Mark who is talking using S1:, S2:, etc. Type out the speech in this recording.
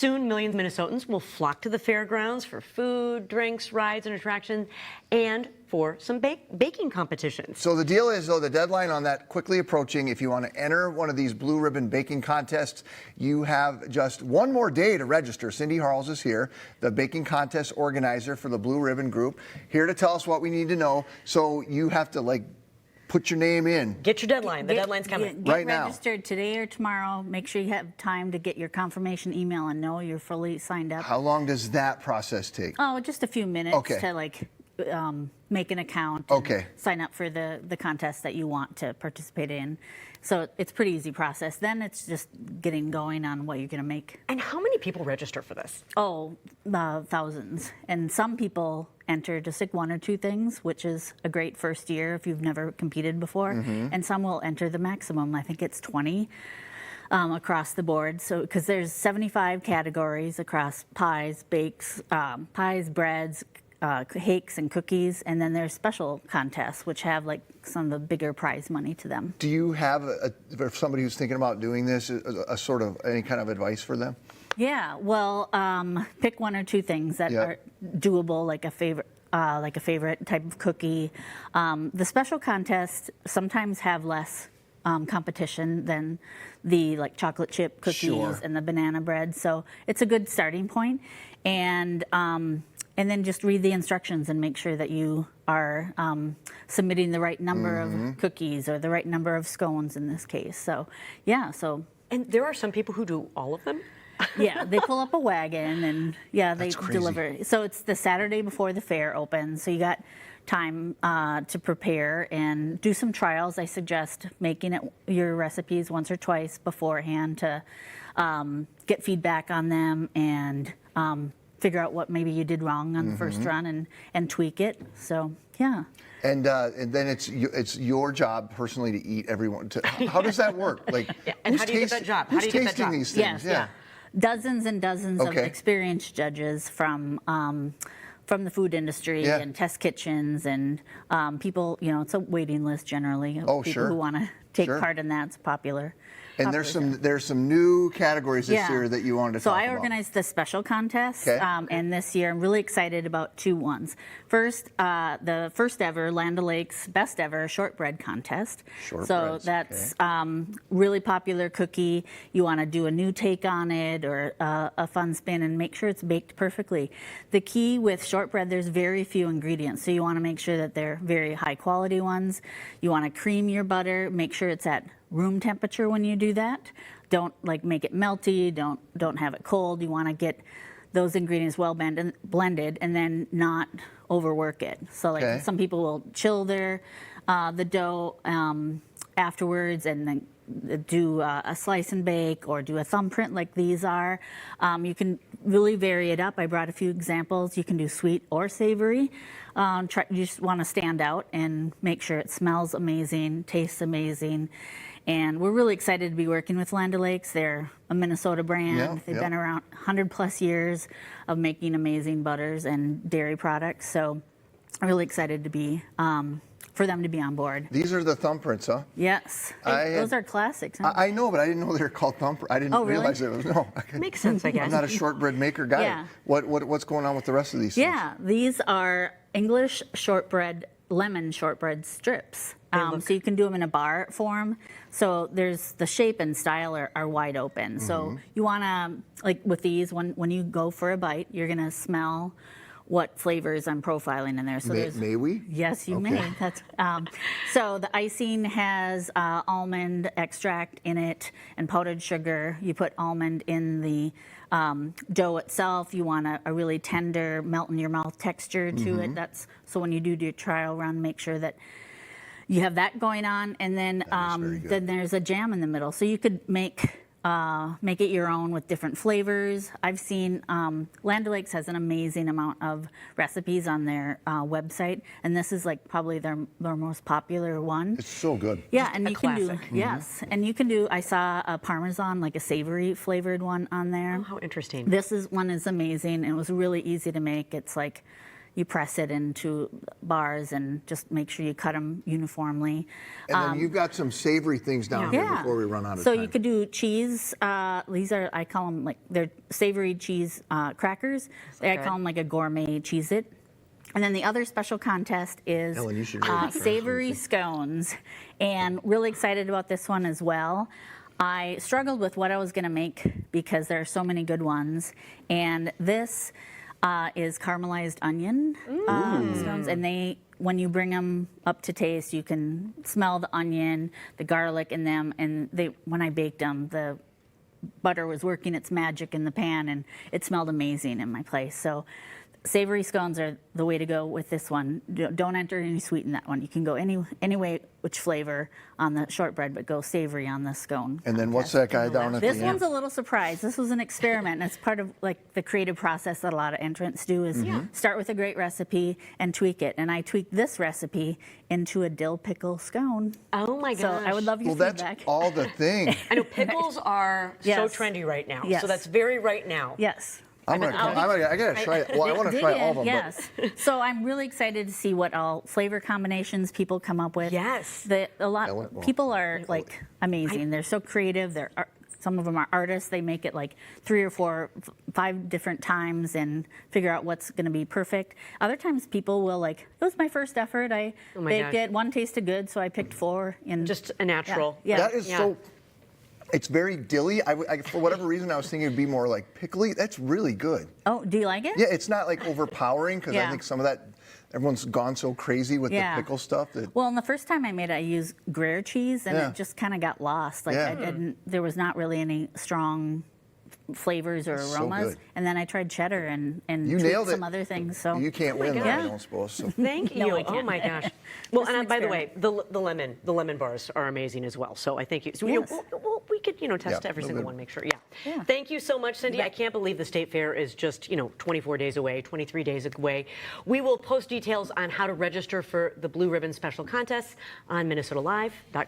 S1: Soon, millions of Minnesotans will flock to the fairgrounds for food, drinks, rides, and attractions, and for some baking competitions.
S2: So the deal is, though, the deadline on that quickly approaching. If you want to enter one of these blue ribbon baking contests, you have just one more day to register. Cyndi Harles is here, the baking contest organizer for the Blue Ribbon Group, here to tell us what we need to know. So you have to, put your name in.
S1: Get your deadline. The deadline's coming.
S3: Get
S2: right now.
S3: Registered today or tomorrow. Make sure you have time to get your confirmation email and know you're fully signed up.
S2: How long does that process take?
S3: Oh, just a few minutes to make an account. And sign up for the contest that you want to participate in. So it's a pretty easy process. Then it's just getting going on what you're going to make.
S1: And how many people register for this?
S3: Oh, thousands. And some people enter just like one or two things, which is a great first year if you've never competed before. And some will enter the maximum. I think it's 20 across the board. So because there's 75 categories across pies, bakes, breads, cakes and cookies, and then there's special contests which have some of the bigger prize money to them.
S2: Do you have, for somebody who's thinking about doing this, a sort of any kind of advice for them?
S3: Yeah, well, pick one or two things that are doable, like a favorite type of cookie. The special contests sometimes have less competition than the chocolate chip cookies and the banana bread, so it's a good starting point. And then just read the instructions and make sure that you are submitting the right number of cookies or the right number of scones in this case. So, yeah.
S1: And there are some people who do all of them?
S3: Yeah, they pull up a wagon and they deliver. So it's the Saturday before the fair opens. So you got time to prepare and do some trials. I suggest making your recipes once or twice beforehand to get feedback on them and figure out what maybe you did wrong on the first run and tweak it. So, yeah. And
S2: then it's your job personally to eat everyone. How does that work?
S1: And how do you get that job?
S2: Who's tasting these things?
S3: Yes, dozens and dozens of experienced judges from the food industry and test kitchens and people. It's a waiting list generally of people who want to take part in that. It's popular.
S2: And there's some new categories this year that you wanted to talk about.
S3: So I organized the special contest, and this year I'm really excited about two ones. First, the first ever Land O'Lakes Best Ever Shortbread Contest. So that's really popular cookie. You want to do a new take on it or a fun spin and make sure it's baked perfectly. The key with shortbread, there's very few ingredients, so you want to make sure that they're very high quality ones. You want to cream your butter, make sure it's at room temperature when you do that. Don't make it melty, don't have it cold. You want to get those ingredients well blended and then not overwork it. So some people will chill the dough afterwards and then do a slice and bake or do a thumbprint like these are. You can really vary it up. I brought a few examples. You can do sweet or savory. You just want to stand out and make sure it smells amazing, tastes amazing. And we're really excited to be working with Land O'Lakes. They're a Minnesota brand. They've been around 100+ years of making amazing butters and dairy products. So I'm really excited to be for them to be on board.
S2: These are the thumbprints, huh?
S3: Yes. Those are classics. Huh?
S2: I know, but I didn't know they were called thumbprints. I didn't realize it was. No.
S1: Makes sense, I guess.
S2: I'm not a shortbread maker guy.
S1: Yeah.
S2: What's going on with the rest of these things?
S3: Yeah, these are English shortbread, lemon shortbread strips. So you can do them in a bar form. So there's the shape and style are wide open. So you want to, with these, when you go for a bite, you're going to smell what flavors I'm profiling in there. So
S2: may we?
S3: Yes, you may. That's, so the icing has almond extract in it and powdered sugar. You put almond in the dough itself. You want a really tender, melt in your mouth texture to it. So when you do your trial run, make sure that you have that going on, and then there's a jam in the middle. So you could make it your own with different flavors. I've seen Land O'Lakes has an amazing amount of recipes on their website, and this is probably their most popular one.
S2: It's so good.
S3: Yeah, and you can do and you can do. I saw a Parmesan, a savory flavored one on there.
S1: Oh, how interesting!
S3: This one is amazing. It was really easy to make. It's you press it into bars and just make sure you cut them uniformly.
S2: And then you've got some savory things down here before we run out of
S3: so
S2: time.
S3: you could do cheese. These are, I call them they're savory cheese crackers. I call them like a gourmet Cheez-It. And then the other special contest is
S2: Ellen, you should really
S3: savory scones. And really excited about this one as well. I struggled with what I was going to make because there are so many good ones. And this is caramelized onion scones. And when you bring them up to taste, you can smell the onion, the garlic in them. And when I baked them, the butter was working its magic in the pan, and it smelled amazing in my place. So savory scones are the way to go with this one. Don't enter any sweet in that one. You can go any way, which flavor on the shortbread, but go savory on the scone.
S2: And then what's that guy down at the end?
S3: This one's a little surprise. This was an experiment. And it's part of like the creative process that a lot of entrants do is start with a great recipe and tweak it. And I tweaked this recipe into a dill pickle scone.
S1: Oh my gosh.
S3: So I would love your
S2: Well,
S3: feedback.
S2: that's all the thing.
S1: I know pickles are so
S3: Yes.
S1: trendy right now.
S3: Yes.
S1: So that's very right now.
S3: Yes.
S2: I gotta try it. Well, I want to
S3: Dig
S2: try
S3: in,
S2: all of them.
S3: Yes. So I'm really excited to see what all flavor combinations people come up with.
S1: Yes.
S3: People are like amazing. They're so creative. Some of them are artists. They make it like 3 or 4, 5 different times and figure out what's going to be perfect. Other times people will it was my first effort. I baked it. One tasted good, so I picked 4. And
S1: Just a natural.
S3: Yeah.
S2: That is so. It's very dilly. For whatever reason, I was thinking it'd be more like pickly. That's really good.
S3: Oh, do you like it?
S2: Yeah, it's not like overpowering because I think some of that, everyone's gone so crazy with the pickle stuff.
S3: Well, and the first time I made it, I used Gruyere cheese, and it just kind of got lost. There was not really any strong flavors or aromas.
S2: good.
S3: And then I tried cheddar and
S2: You
S3: tweaked
S2: nailed it.
S3: some other things. So
S2: You can't win that, I don't suppose. So.
S1: Thank you.
S3: No, I
S1: Oh
S3: can't.
S1: my gosh. Well,
S3: Just
S1: and
S3: an
S1: by the way, the lemon bars are amazing as well. So I thank you. So we could test every single one, make sure. Yeah. Thank you so much, Cyndi. I can't believe the State Fair is just 24 days away, 23 days away. We will post details on how to register for the Blue Ribbon Special Contest on MinnesotaLive.com.